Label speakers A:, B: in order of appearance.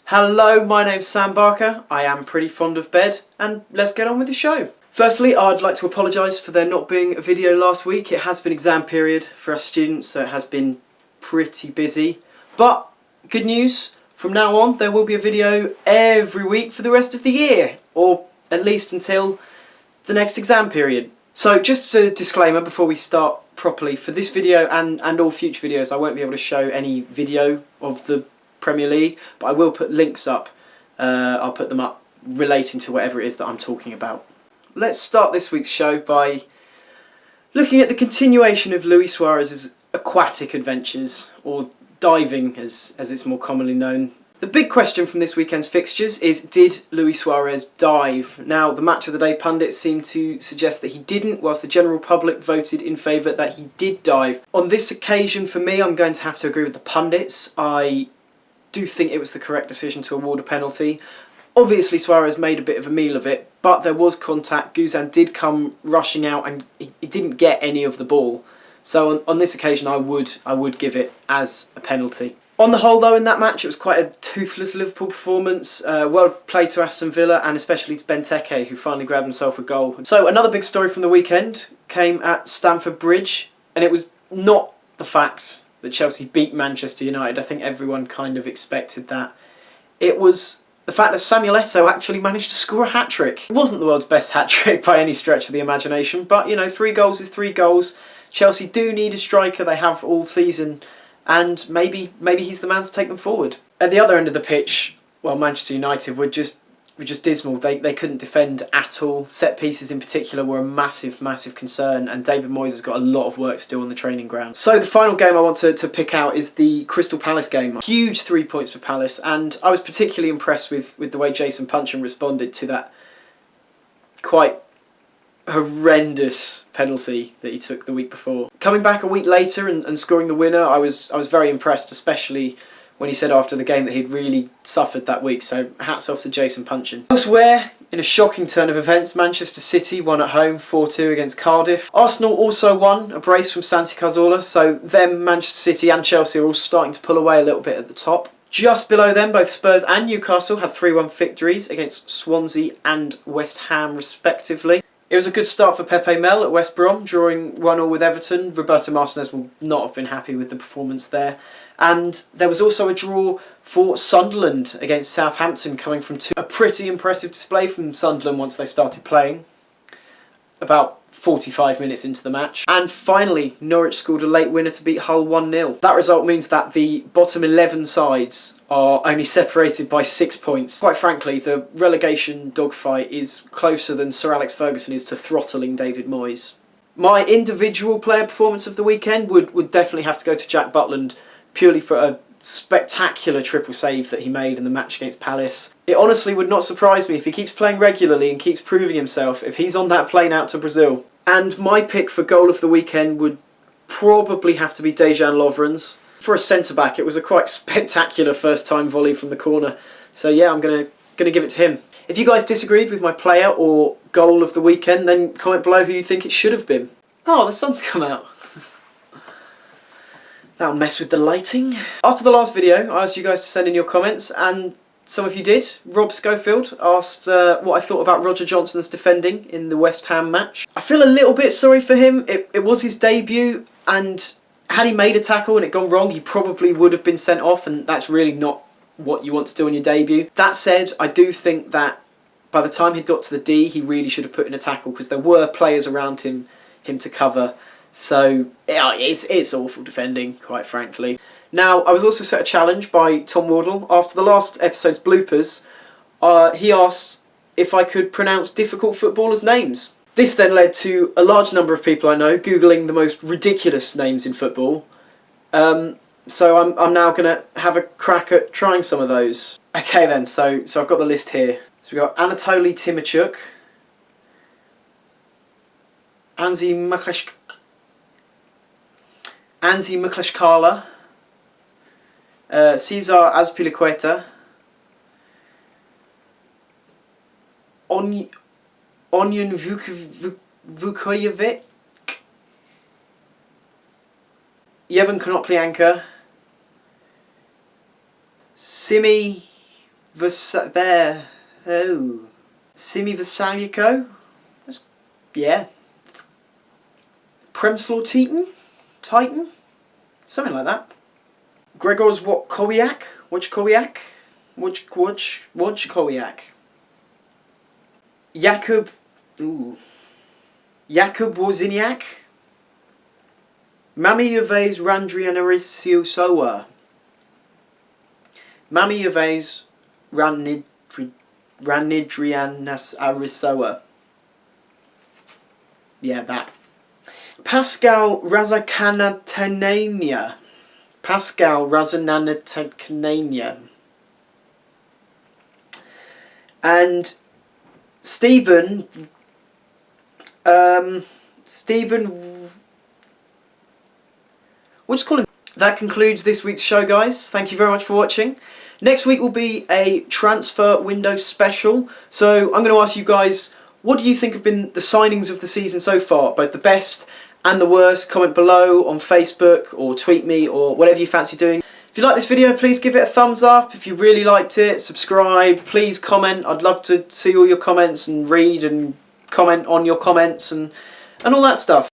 A: Hello, my name's Sam Barker. I am pretty fond of bed, and let's get on with the show. Firstly, I'd like to apologise for there not being a video last week. It has been exam period for us students, so it has been pretty busy. But good news, from now on there will be a video every week for the rest of the year, or at least until the next exam period. So just a disclaimer before we start properly, for this video and all future videos I won't be able to show any video of the Premier League, but I will put links up. I'll put them up relating to whatever it is that I'm talking about. Let's start this week's show by looking at the continuation of Luis Suarez's aquatic adventures, or diving as it's more commonly known. The big question from this weekend's fixtures is, did Luis Suarez dive? Now, the Match of the Day pundits seem to suggest that he didn't, whilst the general public voted in favour that he did dive. On this occasion, for me, I'm going to have to agree with the pundits. I do think it was the correct decision to award a penalty. Obviously Suarez made a bit of a meal of it, but there was contact. Guzan did come rushing out and he didn't get any of the ball. So on this occasion I would give it as a penalty. On the whole though, in that match it was quite a toothless Liverpool performance. Well played to Aston Villa and especially to Benteke, who finally grabbed himself a goal. So another big story from the weekend came at Stamford Bridge, and it was not the fact that Chelsea beat Manchester United. I think everyone kind of expected that. It was the fact that Samuel Eto'o actually managed to score a hat-trick. It wasn't the world's best hat-trick by any stretch of the imagination, but you know, 3 goals is 3 goals. Chelsea do need a striker, they have all season, and maybe he's the man to take them forward. At the other end of the pitch, well, Manchester United were just dismal. They couldn't defend at all. Set pieces in particular were a massive concern, and David Moyes has got a lot of work to do on the training ground. So the final game I want to pick out is the Crystal Palace game. Huge 3 points for Palace, and I was particularly impressed with the way Jason Puncheon responded to that quite horrendous penalty that he took the week before. Coming back a week later and scoring the winner, I was very impressed, especially when he said after the game that he'd really suffered that week, so hats off to Jason Puncheon. Elsewhere, in a shocking turn of events, Manchester City won at home 4-2 against Cardiff. Arsenal also won, a brace from Santi Cazorla, so them, Manchester City and Chelsea are all starting to pull away a little bit at the top. Just below them, both Spurs and Newcastle had 3-1 victories against Swansea and West Ham respectively. It was a good start for Pepe Mel at West Brom, drawing 1-1 with Everton. Roberto Martinez will not have been happy with the performance there. And there was also a draw for Sunderland against Southampton, coming from a pretty impressive display from Sunderland once they started playing, about 45 minutes into the match. And finally, Norwich scored a late winner to beat Hull 1-0. That result means that the bottom 11 sides are only separated by 6 points. Quite frankly, the relegation dogfight is closer than Sir Alex Ferguson is to throttling David Moyes. My individual player performance of the weekend would definitely have to go to Jack Butland, purely for a spectacular triple save that he made in the match against Palace. It honestly would not surprise me if he keeps playing regularly and keeps proving himself, if he's on that plane out to Brazil. And my pick for goal of the weekend would probably have to be Dejan Lovren's. For a centre-back, it was a quite spectacular first-time volley from the corner. So yeah, I'm gonna give it to him. If you guys disagreed with my player or goal of the weekend, then comment below who you think it should have been. Oh, the sun's come out. That'll mess with the lighting. After the last video, I asked you guys to send in your comments, and some of you did. Rob Schofield asked what I thought about Roger Johnson's defending in the West Ham match. I feel a little bit sorry for him. It was his debut, and had he made a tackle and it gone wrong, he probably would have been sent off, and that's really not what you want to do on your debut. That said, I do think that by the time he'd got to the D, he really should have put in a tackle, because there were players around him to cover. So yeah, it's awful defending, quite frankly. Now, I was also set a challenge by Tom Wardle. After the last episode's bloopers, he asked if I could pronounce difficult footballers' names. This then led to a large number of people I know Googling the most ridiculous names in football. So I'm now going to have a crack at trying some of those. Okay then, so I've got the list here. So we've got Anatoly Timochuk, Anzi Muklashkala, Cesar Azpilicueta, Onion Vukojevic, Yevon Konoplyanka, Simi Simi Vasalyko? Yeah. Premslaw Titan? Something like that. Gregor's Wojtkowiak? Wojtkowiak. Jakub Wozniak. Mami Yves Randrianarisiusoa. Mami Yves Ranidrianas Arisoa. Yeah, that. Pascal Razakanatanania. And Stephen we'll just call him. That concludes this week's show, guys. Thank you very much for watching. Next week will be a transfer window special. So I'm going to ask you guys, what do you think have been the signings of the season so far? Both the best and the worst. Comment below on Facebook or tweet me or whatever you fancy doing. If you like this video, please give it a thumbs up. If you really liked it, subscribe. Please comment. I'd love to see all your comments and read and comment on your comments and all that stuff.